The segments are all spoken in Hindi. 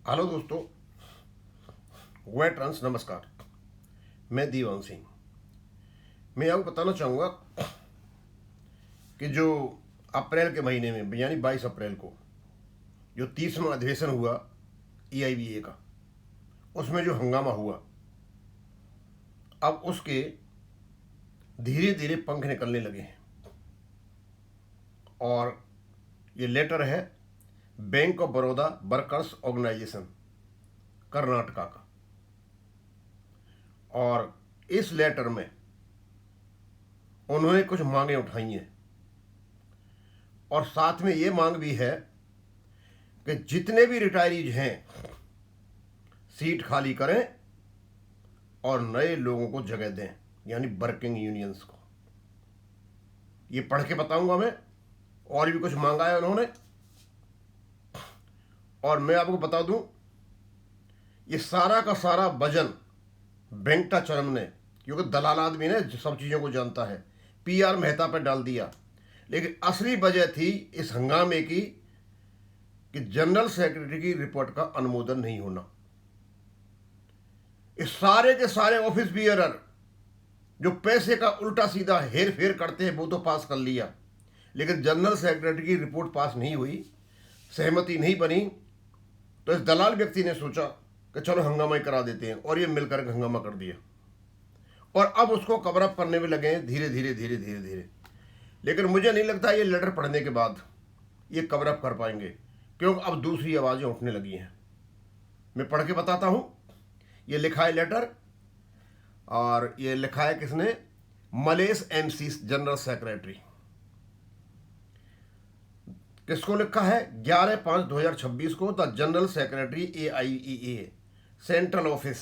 हेलो दोस्तों, वेटरन्स नमस्कार। मैं दीवान सिंह। मैं आपको बताना चाहूँगा कि जो अप्रैल के महीने में यानी 22 अप्रैल को जो 30वां अधिवेशन हुआ EIBA का, उसमें जो हंगामा हुआ, अब उसके धीरे धीरे पंख निकलने लगे हैं। और ये लेटर है bank of Baroda workers organisation Karnataka का। और इस लेटर में उन्होंने कुछ मांगें उठाई हैं और साथ में ये मांग भी है कि जितने भी रिटायरीज हैं सीट खाली करें और नए लोगों को जगह दें, यानी वर्किंग यूनियंस को। ये पढ़ के बताऊंगा मैं। और भी कुछ मांगा है उन्होंने। और मैं आपको बता दूं, ये सारा का सारा वजन वेंकटाचलम ने, क्योंकि दलाल आदमी ने सब चीज़ों को जानता है, PR मेहता पर डाल दिया। लेकिन असली वजह थी इस हंगामे की कि जनरल सेक्रेटरी की रिपोर्ट का अनुमोदन नहीं होना। इस सारे के सारे ऑफिस बियरर जो पैसे का उल्टा सीधा हेर फेर करते हैं वो तो पास कर लिया, लेकिन जनरल सेक्रेटरी की रिपोर्ट पास नहीं हुई, सहमति नहीं बनी। तो इस दलाल व्यक्ति ने सोचा कि चलो हंगामा ही करा देते हैं, और ये मिलकर हंगामा कर दिया। और अब उसको कवर अप करने में लगे हैं धीरे धीरे धीरे धीरे धीरे। लेकिन मुझे नहीं लगता ये लेटर पढ़ने के बाद ये कवर अप कर पाएंगे, क्योंकि अब दूसरी आवाज़ें उठने लगी हैं। मैं पढ़ के बताता हूँ। ये लिखा है लेटर, और ये लिखा है किसने? Malesh MC, general secretary. किसको लिखा है? 11/5/2026 को the general secretary AIEA, central office,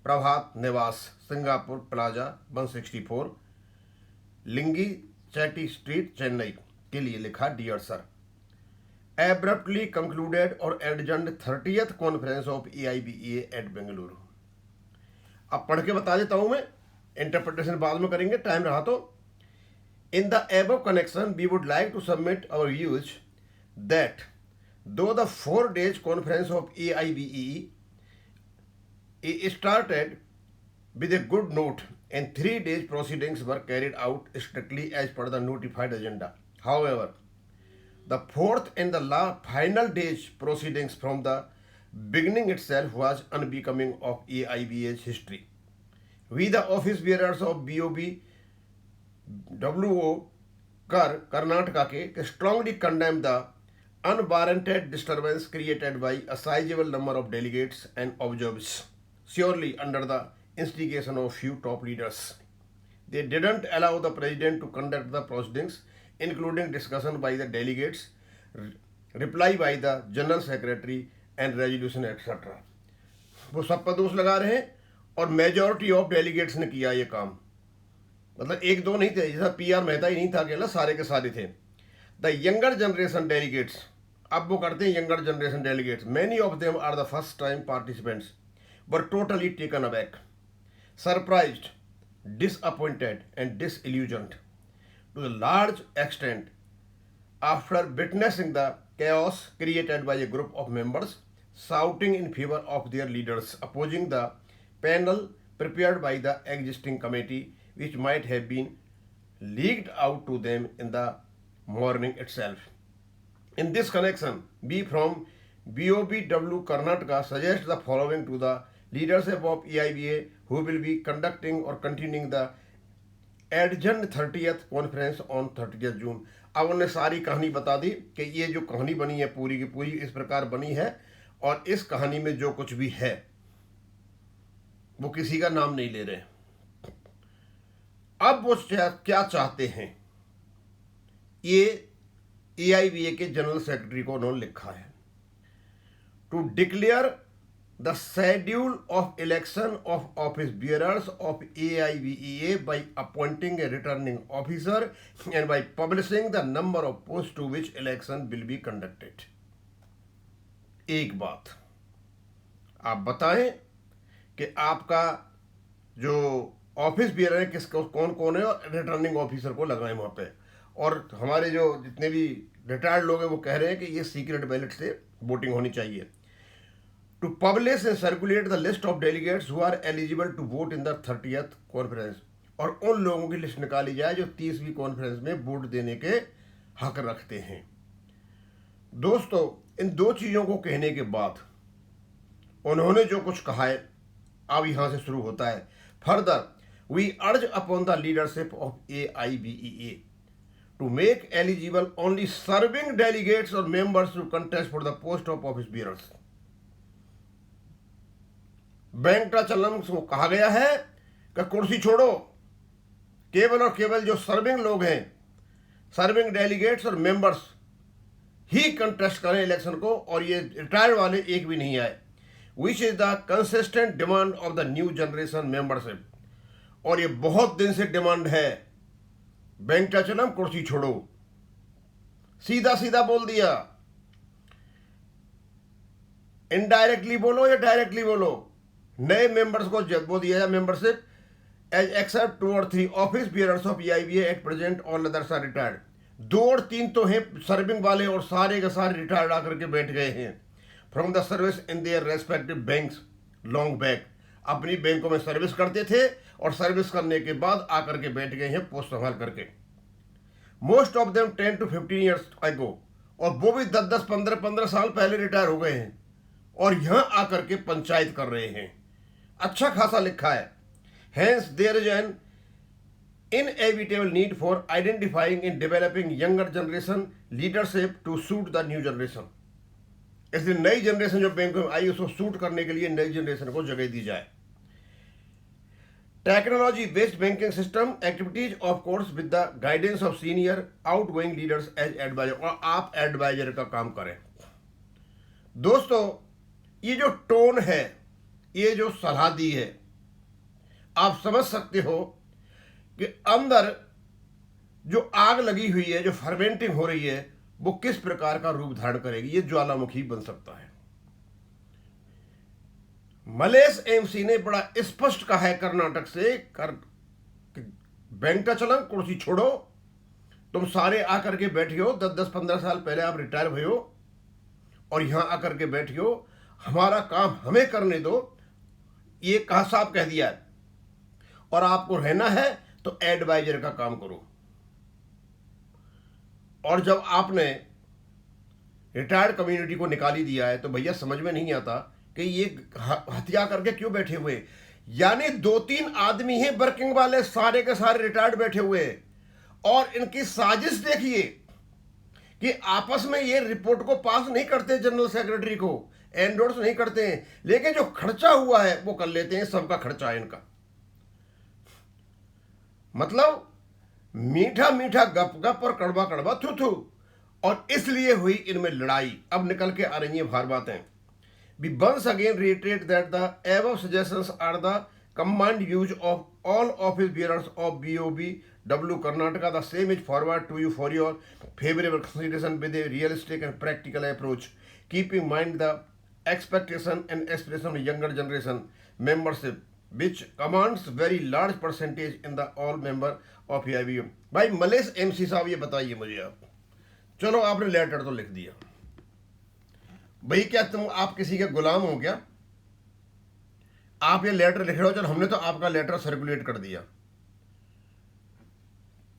Prabhat Nivas, Singapore plaza 164, Lingi Chetty street, Chennai के लिए लिखा। डियर सर, एब्रप्टली कंक्लूडेड और adjourned 30th conference of AIBA at Bengaluru. अब पढ़ के बता देता हूं मैं, इंटरप्रिटेशन बाद में करेंगे, टाइम रहा तो। In the above connection, we would like to submit our views that though the 4 days conference of AIBE started with a good note and 3 days proceedings were carried out strictly as per the notified agenda. However, the fourth and the final day's proceedings from the beginning itself was unbecoming of AIBA's history. We, the office bearers of BOB WO Karnataka के strongly condemn the unwarranted disturbance created by a sizable number of delegates and observers, surely under the instigation of few top leaders. They didn't allow the president to conduct the proceedings, including discussion by the delegates, reply by the general secretary and resolution etc. वो सब पर दोष लगा रहे हैं, और मेजॉरिटी ऑफ डेलीगेट्स ने किया ये काम। मतलब एक दो नहीं थे, जैसा PR मेहता ही नहीं था अकेला, सारे के सारे थे। द यंगर जनरेशन डेलीगेट्स, अब वो करते हैं younger generation delegates, many of them are the first time participants, were totally taken aback, surprised, disappointed and disillusioned to a large extent after witnessing the chaos created by a group of members shouting in favor of their leaders, opposing the panel prepared by the existing committee, which might have been leaked out to them in the morning itself. In this connection, we from BOBW Karnataka suggest the following to the leadership of EIBA, who will be conducting or continuing the adjourned 30th conference on 30th June. अब उन्हें सारी कहानी बता दी कि ये जो कहानी बनी है पूरी की पूरी इस प्रकार बनी है, और इस कहानी में जो कुछ भी है वो किसी का नाम नहीं ले रहे। अब वो क्या चाहते हैं, ये AIBA के जनरल सेक्रेटरी को उन्होंने लिखा है। To declare the schedule of election of office bearers of AIBA by appointing a returning officer and by publishing the number of post to which election will be conducted. एक बात आप बताएं कि आपका जो ऑफिस बियर है किसको, कौन कौन है, और रिटर्निंग ऑफिसर को लगाएं वहाँ पे। और हमारे जो जितने भी रिटायर्ड लोग हैं वो कह रहे हैं कि ये सीक्रेट बैलेट से वोटिंग होनी चाहिए। To publish and circulate the list of delegates who are eligible to vote in the 30th conference, और उन लोगों की लिस्ट निकाली जाए जो 30वीं कॉन्फ्रेंस में वोट देने के हक रखते हैं। दोस्तों, इन दो चीज़ों को कहने के बाद उन्होंने जो कुछ कहा है, अब यहां से शुरू होता है। Further we urge upon the leadership of AIBEA to make eligible only serving delegates और members to contest for the post of office bearers. Venkatachalam को कहा गया है कि कुर्सी छोड़ो, केवल और केवल जो सर्विंग लोग हैं, सर्विंग डेलीगेट्स और मेंबर्स ही कंटेस्ट करें इलेक्शन को, और ये रिटायर्ड वाले एक भी नहीं आए। Which is the consistent demand of the new generation membership, और ये बहुत दिन से डिमांड है। वेंकटाचलम कुर्सी छोड़ो, सीधा सीधा बोल दिया। इनडायरेक्टली बोलो या डायरेक्टली बोलो, नए मेंबर्स को जब वो दिया जाए मेंबरशिप एज एक्सेप्ट 2 और 3 office bearers of AIBA at present, all others are retired. 2 और 3 तो हैं सर्विंग वाले, और सारे के सारे रिटायर्ड आकर के बैठ गए हैं from the service in their respective banks long back. अपनी बैंकों में सर्विस करते थे और सर्विस करने के बाद आकर के बैठ गए हैं पोस्ट संभाल करके। Most of them 10 to 15 years ago, और वो भी 10-10, 15-15 साल पहले रिटायर हो गए हैं और यहां आकर के पंचायत कर रहे हैं। अच्छा खासा लिखा है। Hence there is an inevitable need for identifying and developing younger generation leadership to suit the new generation। इसलिए नई जनरेशन जो बैंक में आई उसको सूट करने के लिए नई जनरेशन को जगह दी जाए। Technology based banking system activities of course with the guidance of senior outgoing leaders as adviser, और आप एडवाइजर का काम करें। दोस्तों, ये जो टोन है, ये जो सलाह दी है, आप समझ सकते हो कि अंदर जो आग लगी हुई है, जो फर्मेंटिंग हो रही है, वो किस प्रकार का रूप धारण करेगी। ये ज्वालामुखी बन सकता है। मलेश एमसी ने बड़ा स्पष्ट कहा है कर्नाटक से, वेंकटाचलम कुर्सी छोड़ो, तुम सारे आकर के बैठे हो, 10-10, 15 साल पहले आप रिटायर हुए हो और यहां आकर के बैठे हो, हमारा काम हमें करने दो, ये कहा साहब कह दिया है। और आपको रहना है तो एडवाइजर का काम करो। और जब आपने रिटायर्ड कम्युनिटी को निकाली दिया है तो भैया समझ में नहीं आता कि ये हत्या करके क्यों बैठे हुए। यानी 2-3 आदमी हैं वर्किंग वाले, सारे के सारे रिटायर्ड बैठे हुए, और इनकी साजिश देखिए कि आपस में ये रिपोर्ट को पास नहीं करते, जनरल सेक्रेटरी को एंडोर्स नहीं करते हैं, लेकिन जो खर्चा हुआ है वो कर लेते हैं। सबका खर्चा है इनका। मतलब मीठा मीठा गप गप और कड़वा कड़वा थू थू, और इसलिए हुई इनमें लड़ाई। अब निकल के आ रही है बाहर बातें। We once again reiterate that the above suggestions are the combined use of all office bearers of BOB Karnataka. The same is forward to you for your favorable consideration with a realistic and practical approach, keeping in mind the expectation and aspiration of younger generation membership, which commands very large percentage in the all member of AIBA। भाई मलेश एमसी साहब, ये बताइए मुझे आप, चलो आपने लेटर तो लिख दिया भाई, क्या तुम आप किसी के गुलाम हो क्या? आप ये लेटर लिख रहे हो, चलो हमने तो आपका लेटर सर्कुलेट कर दिया,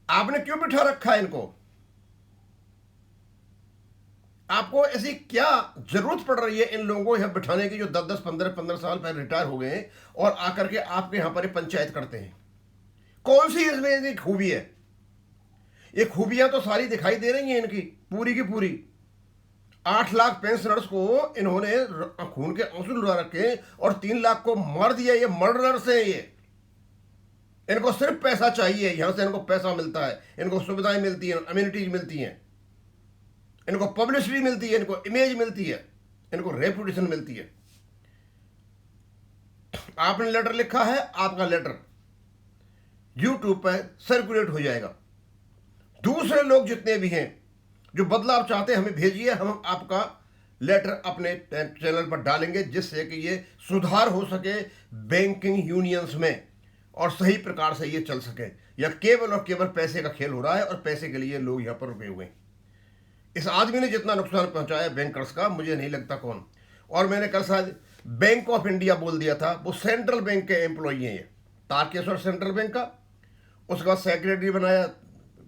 आपने क्यों बिठा रखा है इनको? आपको ऐसी क्या जरूरत पड़ रही है इन लोगों को यहां बिठाने की जो 10-10, 15-15 साल पहले रिटायर हो गए हैं और आकर के आपके यहां पर पंचायत करते हैं? कौन सी इसमें इनकी खूबी है? ये खूबियां तो सारी दिखाई दे रही हैं इनकी, पूरी की पूरी। 8 लाख पेंशनर्स को इन्होंने खून के आंसू लुढ़ा रखे और 3 लाख को मार दिया। ये मर्डरर्स हैं ये। इनको सिर्फ पैसा चाहिए, यहां से इनको पैसा मिलता है, इनको सुविधाएं मिलती हैं, अम्यूनिटीज मिलती हैं, इनको पब्लिसिटी मिलती है, इनको इमेज मिलती है, इनको रेपुटेशन मिलती है। आपने लेटर लिखा है, आपका लेटर यूट्यूब पर सर्कुलेट हो जाएगा। दूसरे लोग जितने भी हैं जो बदलाव चाहते हैं, हमें भेजिए, हम आपका लेटर अपने चैनल पर डालेंगे, जिससे कि ये सुधार हो सके बैंकिंग यूनियंस में और सही प्रकार से ये चल सके। या केवल और केवल पैसे का खेल हो रहा है और पैसे के लिए लोग यहां पर रुके हुए हैं। इस आदमी ने जितना नुकसान पहुंचाया बैंकर्स का, मुझे नहीं लगता कौन। और मैंने कल शायद बैंक ऑफ इंडिया बोल दिया था, वो सेंट्रल बैंक के एम्प्लॉई हैं ये। तारकेश्वर सेंट्रल बैंक का, उसके बाद सेक्रेटरी बनाया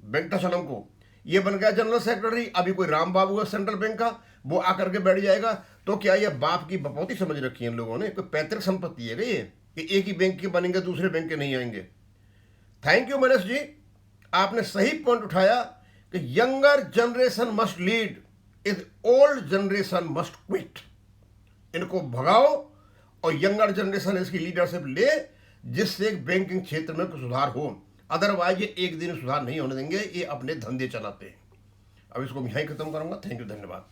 वेंकटेश्वरम को, ये बन गया जनरल सेक्रेटरी। अभी कोई राम बाबू है सेंट्रल बैंक का, वो आकर के बैठ जाएगा। तो क्या ये बाप की बपौती समझ रखी है इन लोगों ने? कोई पैतृक संपत्ति है ये कि एक ही बैंक के बनेंगे दूसरे बैंक के नहीं आएंगे? थैंक यू मनीष जी, आपने सही पॉइंट उठाया कि younger generation must lead, is old generation must quit. इनको भगाओ और यंगर जनरेशन इसकी लीडरशिप ले, जिससे बैंकिंग क्षेत्र में कुछ सुधार हो। अदरवाइज ये एक दिन सुधार नहीं होने देंगे, ये अपने धंधे चलाते हैं। अब इसको मैं यहीं खत्म करूंगा। थैंक यू, धन्यवाद।